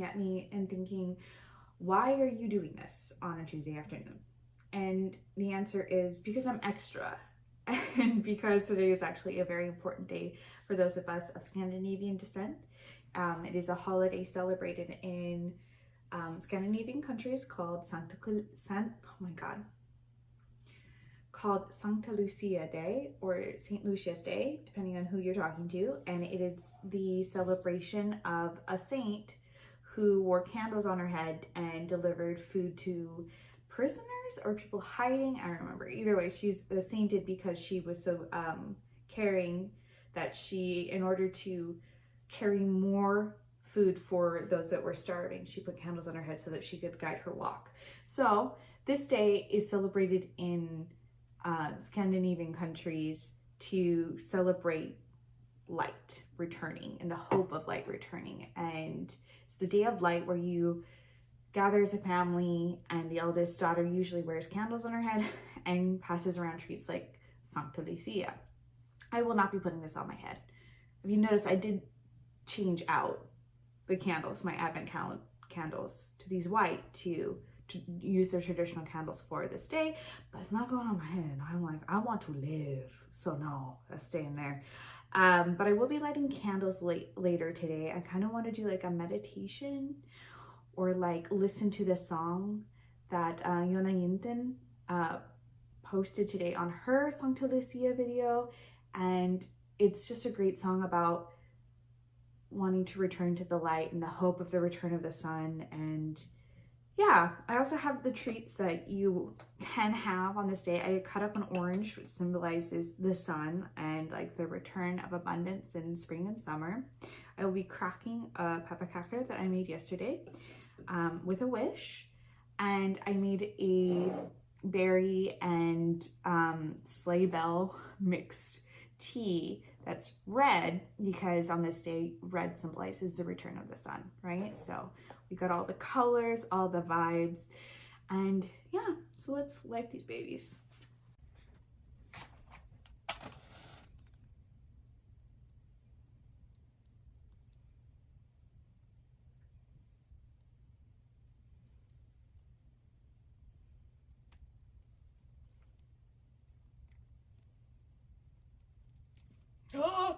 at me and thinking, why are you doing this on a Tuesday afternoon? And the answer is because I'm extra. And because today is actually a very important day for those of us of Scandinavian descent. It is a holiday celebrated in Scandinavian countries called Sankta Lucia Day or St. Lucia's Day, depending on who you're talking to. And it is the celebration of a saint who wore candles on her head and delivered food to prisoners or people hiding. I don't remember. Either way, she's sainted because she was so caring that she, in order to carry more food for those that were starving, she put candles on her head so that she could guide her walk. So this day is celebrated in Scandinavian countries to celebrate light returning and the hope of light returning. And it's the day of light where you gather as a family, and the eldest daughter usually wears candles on her head and passes around treats like Sankta Lucia. I will not be putting this on my head. If you notice, I did change out the candles, my advent candles, to these white to use their traditional candles for this day, but it's not going on my head. I'm like, I want to live, so no, that's staying there. But I will be lighting candles later today. I kind of want to do like a meditation or like listen to the song that Yona Yinten posted today on her Sankta Lucia video. And it's just a great song about wanting to return to the light and the hope of the return of the sun. And yeah, I also have the treats that you can have on this day. I cut up an orange, which symbolizes the sun and like the return of abundance in spring and summer. I will be cracking a pepakaka that I made yesterday with a wish. And I made a berry and sleigh bell mixed tea that's red, because on this day, red symbolizes the return of the sun, right? So we got all the colors, all the vibes, and yeah, so let's light these babies. Oh!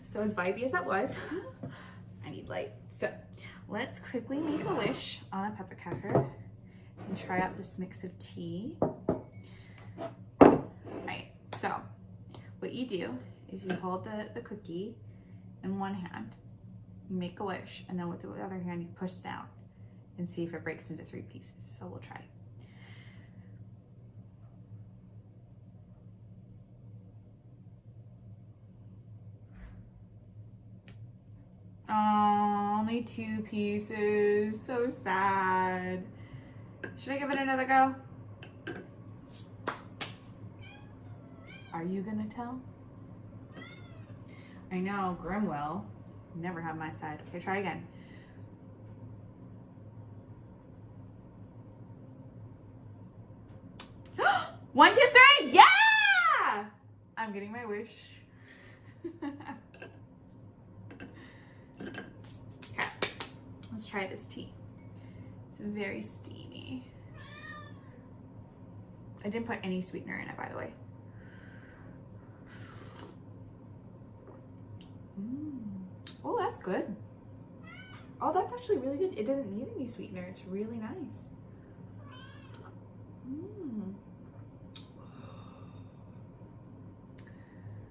So as vibey as that was, I need light. So let's quickly make a wish on a pepakaka and try out this mix of tea. Right, so what you do is you hold the cookie in one hand, you make a wish, and then with the other hand you push down and see if it breaks into 3 pieces. So we'll try. only 2 pieces. So sad. Should I give it another go? Are you gonna tell? I know, Grim will. Never have my side. Okay, try again. One, two, three! Yeah! I'm getting my wish. Okay, let's try this tea. It's very steamy. I didn't put any sweetener in it, by the way. Oh, that's good. Oh, that's actually really good. It doesn't need any sweetener. It's really nice.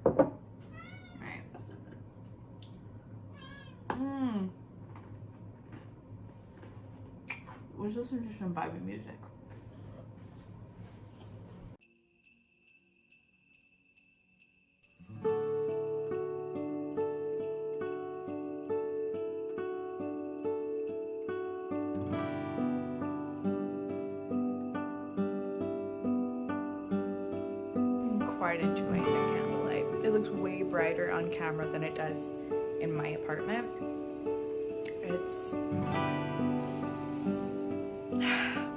Alright. Let's listen to some vibey music. Quite enjoying the candlelight. It looks way brighter on camera than it does in my apartment. It's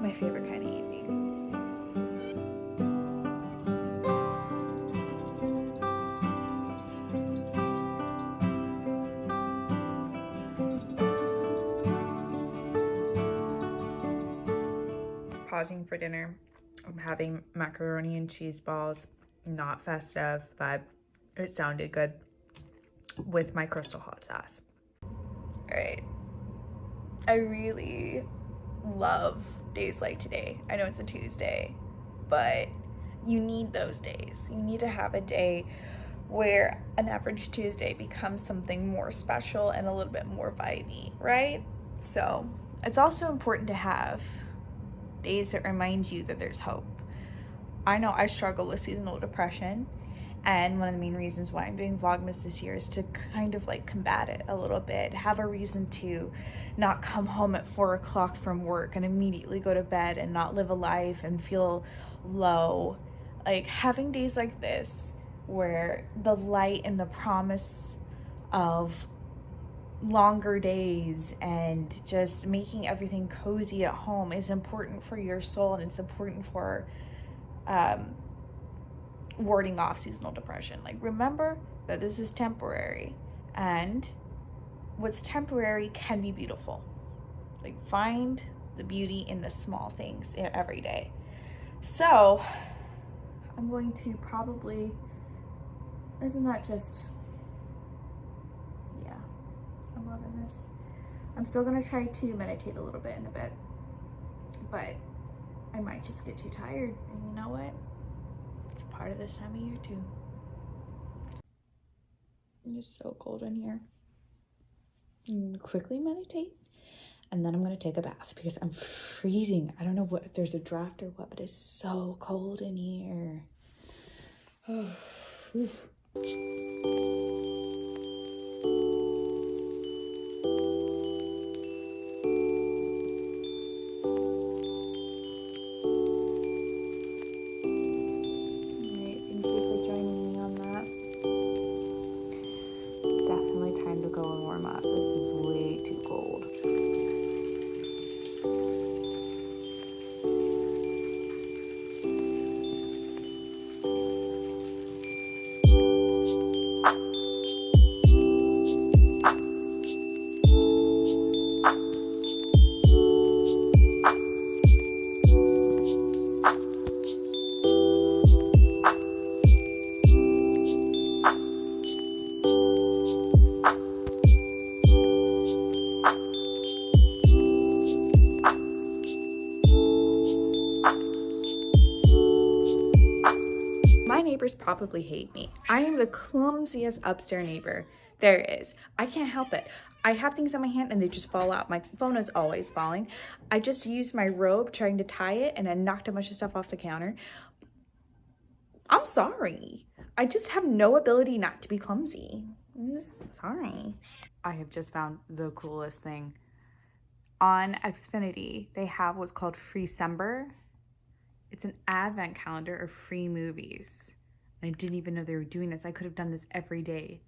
my favorite kind of evening. Pausing for dinner. I'm having macaroni and cheese balls. Not festive, but it sounded good with my crystal hot sauce. All right, I really love days like today. I know it's a Tuesday, but you need those days. You need to have a day where an average Tuesday becomes something more special and a little bit more vibey, right? So it's also important to have days that remind you that there's hope. I know I struggle with seasonal depression, and one of the main reasons why I'm doing Vlogmas this year is to kind of like combat it a little bit, have a reason to not come home at 4 o'clock from work and immediately go to bed and not live a life and feel low. Like having days like this where the light and the promise of longer days and just making everything cozy at home is important for your soul, and it's important for warding off seasonal depression. Like, remember that this is temporary, and what's temporary can be beautiful. Like, find the beauty in the small things every day. So I'm going to probably, isn't that just, yeah, I'm loving this. I'm still gonna try to meditate a little bit in a bit, but I might just get too tired, and you know what? It's part of this time of year too. It's so cold in here. I'm gonna quickly meditate, and then I'm gonna take a bath because I'm freezing. I don't know if there's a draft or what, but it's so cold in here. Oh. My neighbors probably hate me. I am the clumsiest upstairs neighbor there is. I can't help it. I have things in my hand and they just fall out. My phone is always falling. I just used my robe trying to tie it and I knocked a bunch of stuff off the counter. I'm sorry. I just have no ability not to be clumsy. I'm just sorry. I have just found the coolest thing. On Xfinity, they have what's called Freecember. It's an advent calendar of free movies. And I didn't even know they were doing this. I could have done this every day.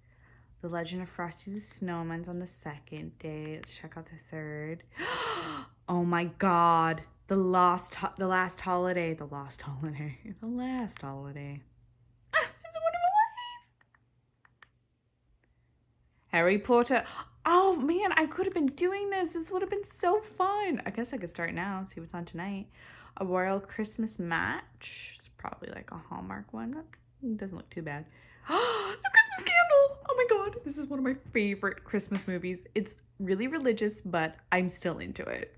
The Legend of Frosty the Snowman's on the second day. Let's check out the third. Oh my God. The last holiday. The last holiday. It's a Wonderful Life. Harry Potter. Oh man, I could have been doing this. This would have been so fun. I guess I could start now, see what's on tonight. A Royal Christmas Match. It's probably like a Hallmark one. That doesn't look too bad. The Christmas Candle. Oh my God. This is one of my favorite Christmas movies. It's really religious, but I'm still into it.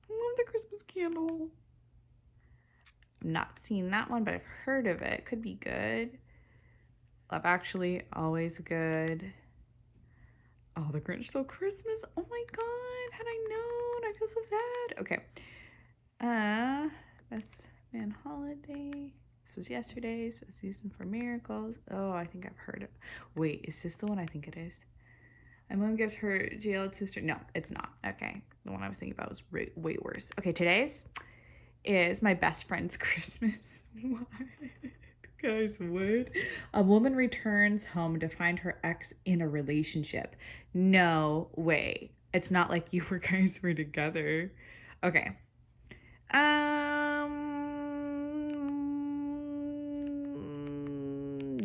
I love the Christmas Candle. I've not seen that one, but I've heard of it. Could be good. Love Actually, always good. Oh, The Grinch Stole Christmas. Oh my God. Had I known, I feel so sad. Okay. Best Man Holiday. This was yesterday. So Season for Miracles. Oh, I think I've heard it. Wait, is this the one I think it is? My mom gives her jailed sister. No, it's not. Okay. The one I was thinking about was way worse. Okay, today's is My Best Friend's Christmas. What? Guys, what? A woman returns home to find her ex in a relationship. No way. It's not like you guys were together. Okay.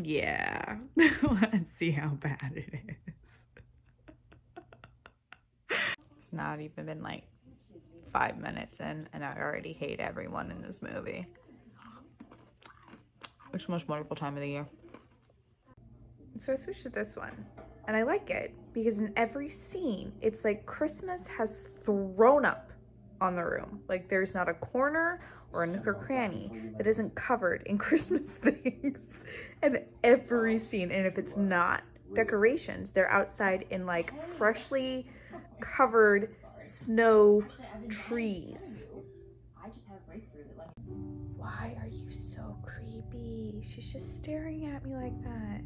Yeah. Let's see how bad it is. It's not even been like 5 minutes in, and I already hate everyone in this movie. It's the most wonderful time of the year. So I switched to this one, and I like it because in every scene, it's like Christmas has thrown up on the room. Like there's not a corner or a nook or cranny that isn't covered in Christmas things. And every scene, and if it's not decorations, they're outside in like freshly covered snow trees. Why are you so creepy? She's just staring at me like that.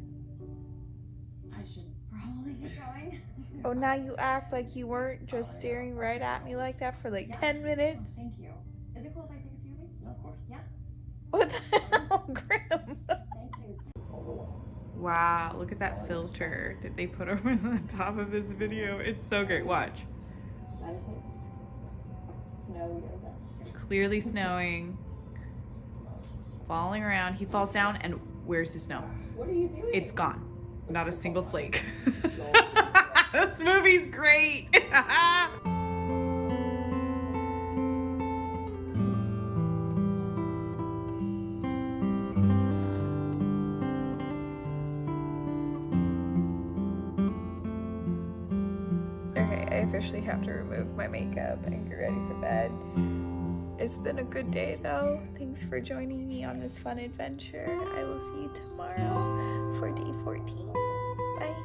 I should probably get going. Oh, now you act like you weren't just staring right at me like that for like 10 minutes. Thank you. Is it cool if I take a few of these? No, of course. Yeah. What the hell, Grim? Thank you. Wow, look at that filter that they put over the top of this video. It's so great. Watch. Meditate. Snow yoga. It's clearly snowing. Falling around. He falls down, and where's the snow? What are you doing? It's gone. Not a single flake. This movie's great. Okay, I officially have to remove my makeup and get ready for bed. It's been a good day though. Thanks for joining me on this fun adventure. I will see you tomorrow for day 14. Bye.